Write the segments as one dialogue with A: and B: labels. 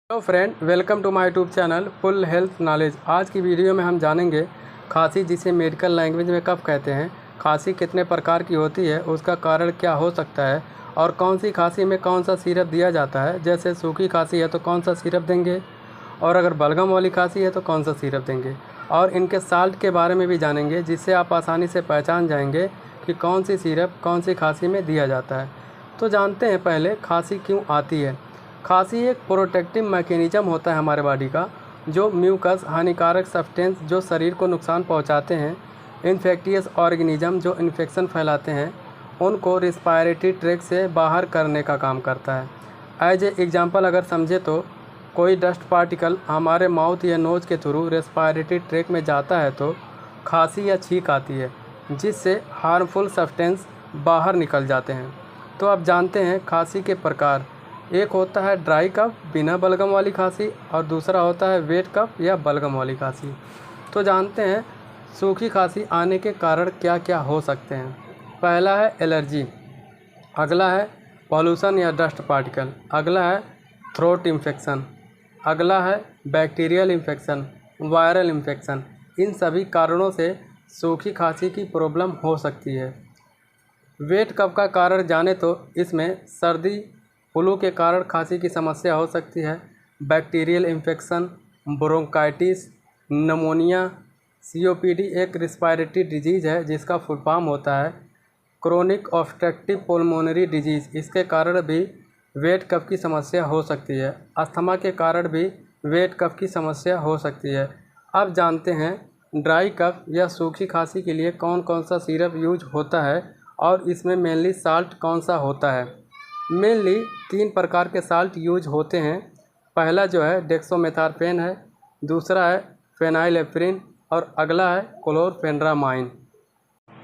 A: Hello friend, welcome to my YouTube channel full health knowledge. आज की video में हम जानेंगे खांसी, जिसे मेडिकल लैंग्वेज में कफ कहते हैं। खांसी कितने प्रकार की होती है, उसका कारण क्या हो सकता है और कौन सी खांसी में कौन सा सिरप दिया जाता है। जैसे सूखी खांसी है तो कौन सा सिरप देंगे, और अगर बलगम वाली खांसी है तो कौन सा सिरप देंगे। और इनके साल्ट के बारे में भी जानेंगे, जिससे आप आसानी से पहचान जाएंगे कि कौन सी सिरप कौन सी खांसी में दिया जाता है। तो जानते हैं पहले खांसी क्यों आती है। खांसी एक प्रोटेक्टिव मैकेनिज्म होता है हमारे बॉडी का, जो म्यूकस हानिकारक सब्सटेंस जो शरीर को नुकसान पहुंचाते हैं, इन्फेक्टियस ऑर्गेनिज्म जो इन्फेक्शन फैलाते हैं, उनको रिस्पायरेटरी ट्रैक्ट से बाहर करने का काम करता है। एज ए एग्जांपल अगर समझे तो कोई डस्ट पार्टिकल हमारे माउथ या नोज़ के थ्रू रेस्पायरेटरी ट्रैक्ट में जाता है तो खांसी या छींक आती है, जिससे हार्मफुल सब्सटेंस बाहर निकल जाते हैं। तो अब जानते हैं खांसी के प्रकार। एक होता है ड्राई कफ बिना बलगम वाली खांसी, और दूसरा होता है वेट कफ या बलगम वाली खांसी। तो जानते हैं सूखी खांसी आने के कारण क्या क्या हो सकते हैं। पहला है एलर्जी, अगला है पॉल्यूशन या डस्ट पार्टिकल, अगला है थ्रोट इन्फेक्शन, अगला है बैक्टीरियल इन्फेक्शन, वायरल इन्फेक्शन। इन सभी कारणों से सूखी खांसी की प्रॉब्लम हो सकती है। वेट कफ का कारण जाने तो इसमें सर्दी फ्लू के कारण खांसी की समस्या हो सकती है। Bacterial infection, bronchitis, pneumonia, COPD एक रिस्पायरेटरी डिजीज़ है जिसका फुल फॉर्म होता है क्रोनिक ऑब्स्ट्रक्टिव पुल्मोनरी डिजीज़। इसके कारण भी वेट कफ की समस्या हो सकती है। अस्थमा के कारण भी वेट कफ की समस्या हो सकती है। अब जानते हैं ड्राई कफ या सूखी खांसी के लिए कौन कौन सा सिरप यूज होता है और इसमें मेनली साल्ट कौन सा होता है। मेनली 3 प्रकार के साल्ट यूज होते हैं। पहला जो है डेक्सोमेथार्फेन है, दूसरा है फेनाइलेफ्रिन और अगला है क्लोरफेनरामाइन।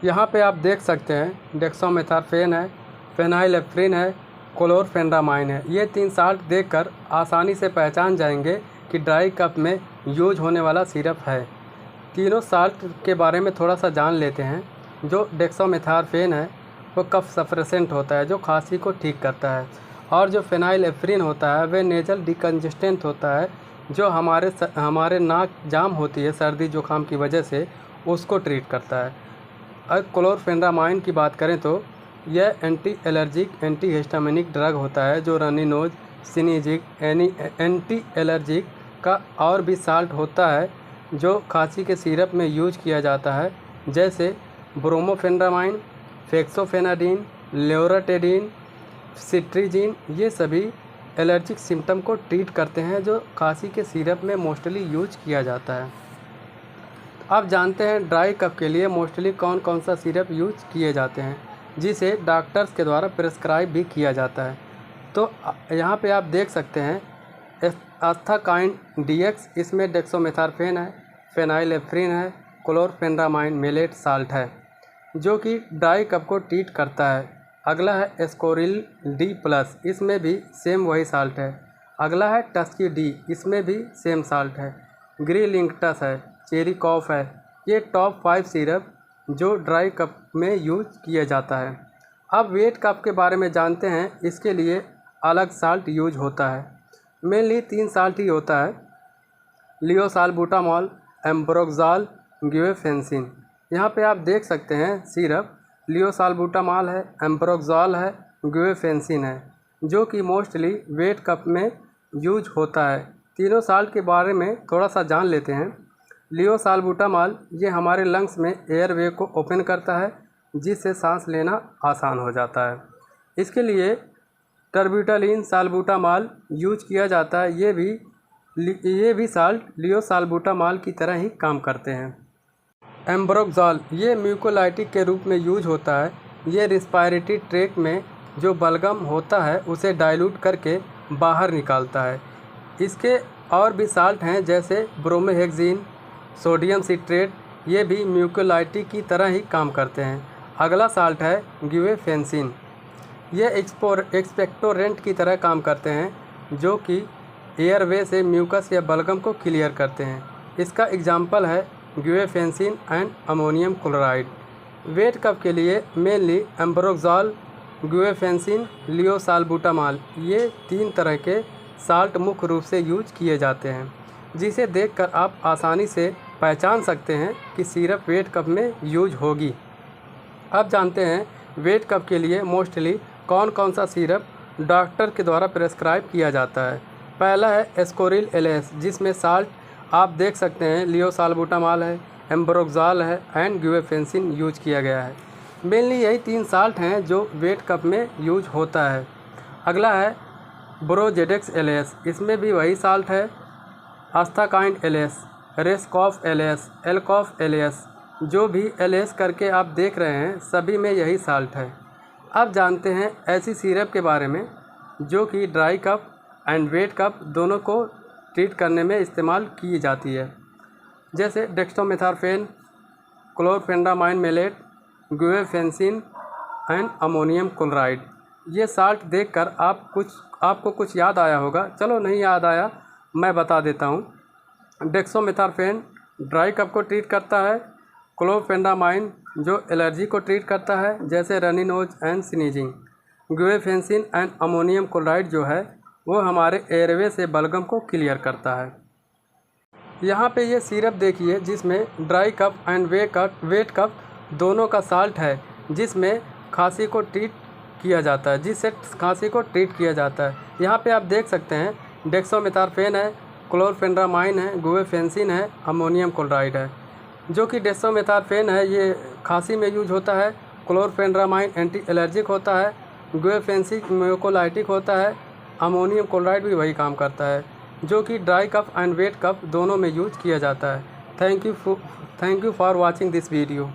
A: यहाँ पे आप देख सकते हैं डेक्सोमेथार्फेन है, फेनाइलेफ्रिन है, क्लोरफेनरामाइन है। ये 3 साल्ट देखकर आसानी से पहचान जाएंगे कि ड्राई कफ में यूज होने वाला सिरप है। तीनों साल्ट के बारे में थोड़ा सा जान लेते हैं। जो डेक्सोमेथार्फेन है वो कफ सप्रेसेंट होता है, जो खांसी को ठीक करता है। और जो फेनाइलेफ्रिन होता है वह नेजल डिकंजेस्टेंट होता है, जो हमारे नाक जाम होती है सर्दी जुकाम की वजह से, उसको ट्रीट करता है। और क्लोरफेनरामाइन की बात करें तो यह anti allergic anti histaminic drug होता है, जो रनी नोज, सिनीजिक, एंटी एलर्जिक का और भी साल्ट होता है जो खांसी के सिरप में यूज किया जाता है, जैसे ब्रोमोफेनरामाइन, फेक्सोफेनाडिन, लोराटेडिन, सिट्रीजिन। ये सभी एलर्जिक सिम्टम को ट्रीट करते हैं, जो खांसी के सिरप में मोस्टली यूज किया जाता है। अब जानते हैं ड्राई कफ के लिए मोस्टली कौन कौन सा सिरप यूज किए जाते हैं, जिसे डॉक्टर्स के द्वारा प्रिस्क्राइब भी किया जाता है। तो यहाँ पे आप देख सकते हैं एस्थाकाइन डीएक्स, इसमें डेक्सोमेथार्फेन है, फेनाइलेफ्रिन है, क्लोरफेनरामाइन मेलेट साल्ट है, जो कि ड्राई कफ को ट्रीट करता है। अगला है एस्कोरिल डी प्लस, इसमें भी सेम वही साल्ट है। अगला है टस्की डी, इसमें भी सेम साल्ट है। ग्रीलिंगटस है, चेरी कॉफ है। ये टॉप 5 सिरप जो ड्राई कफ में यूज किया जाता है। अब वेट कफ के बारे में जानते हैं। इसके लिए अलग साल्ट यूज होता है। मेनली 3 साल्ट ही होता है, लियोसाल्बुटामॉल, एम्ब्रोक्साल, ग्यूफेंसिन। यहाँ पे आप देख सकते हैं सिरप लियोसाल्बुटामॉल है, एम्ब्रोक्साल है, ग्यूफेंसिन है, जो कि मोस्टली वेट कफ में यूज होता है। तीनों साल्ट के बारे में थोड़ा सा जान लेते हैं। लियोसाल्बुटामॉल ये हमारे लंग्स में एयरवे को ओपन करता है, जिससे सांस लेना आसान हो जाता है। इसके लिए टर्बिटलिन साल्बुटामॉल यूज किया जाता है। ये भी साल्ट लियोसाल्बुटामॉल की तरह ही काम करते हैं। एम्ब्रोक्साल ये म्यूकोलाइटिक के रूप में यूज होता है। ये रिस्पायरेटरी ट्रैक्ट में जो बलगम होता है उसे डाइल्यूट करके बाहर निकालता है। इसके और भी साल्ट हैं, जैसे ब्रोमोहेक्सिन, सोडियम सिट्रेट, ये भी म्यूकोलाइटिक की तरह ही काम करते हैं। अगला साल्ट है ग्यूफेंसिन। ये एक्सपेक्टोरेंट की तरह काम करते हैं, जो कि एयरवे से म्यूकस या बलगम को क्लियर करते हैं। इसका एग्जाम्पल है ग्यूफेंसिन एंड अमोनियम क्लोराइड। वेट कफ के लिए मेनली एम्ब्रोक्साल, ग्यूफेंसिन, लियोसाल्बुटामॉल, ये 3 तरह के साल्ट मुख्य रूप से यूज किए जाते हैं, जिसे देखकर आप आसानी से पहचान सकते हैं कि सिरप वेट कप में यूज होगी। अब जानते हैं वेट कप के लिए मोस्टली कौन कौन सा सिरप डॉक्टर के द्वारा प्रेस्क्राइब किया जाता है। पहला है एस्कोरिल LS, जिसमें साल्ट आप देख सकते हैं लियोसाल्बुटामॉल है, एम्ब्रोक्साल है एंड गुएफेंसिन यूज किया गया है। मेनली यही 3 साल्ट हैं जो वेट कप में यूज होता है। अगला है ब्रोजेडेक्स LS, इसमें भी वही साल्ट है। आस्थाकाइंड LS, रेस्कॉफ LS, एल्कॉफ LS, जो भी LS करके आप देख रहे हैं सभी में यही साल्ट है। अब जानते हैं ऐसी सिरप के बारे में जो कि ड्राई कफ एंड वेट कफ दोनों को ट्रीट करने में इस्तेमाल की जाती है, जैसे डेक्स्ट्रोमेथार्फेन, क्लोरफेंडामाइन मेलेट, गुएफेंसिन एंड अमोनियम क्लोराइड। ये साल्ट देखकर आपको कुछ याद आया होगा। चलो नहीं याद आया मैं बता देता हूँ। डेक्सोमेथार्फेन ड्राई कफ को ट्रीट करता है। क्लोरफेंडामाइन जो एलर्जी को ट्रीट करता है जैसे runny nose and sneezing. Guaifenesin and ammonium chloride जो है वो हमारे एयरवे से बलगम को क्लियर करता है। यहाँ पे ये सिरप देखिए जिसमें ड्राई कफ एंड वेट कफ दोनों का साल्ट है, जिसमें खांसी को ट्रीट किया जाता है, जिससे खांसी को ट्रीट किया जाता है। यहाँ पे आप देख सकते हैं डेक्सोमेथार्फेन है, क्लोरफेंडामाइन है, गुएफेंसिन है, अमोनियम क्लोराइड है। जो कि डेक्सोमेथार्फेन है ये खांसी में यूज होता है, क्लोरफेंडामाइन एंटी एलर्जिक होता है, गुएफेंसिन म्यूकोलाइटिक होता है, अमोनियम क्लोराइड भी वही काम करता है, जो कि ड्राई कफ एंड वेट कफ दोनों में यूज किया जाता है। Thank you for watching this video.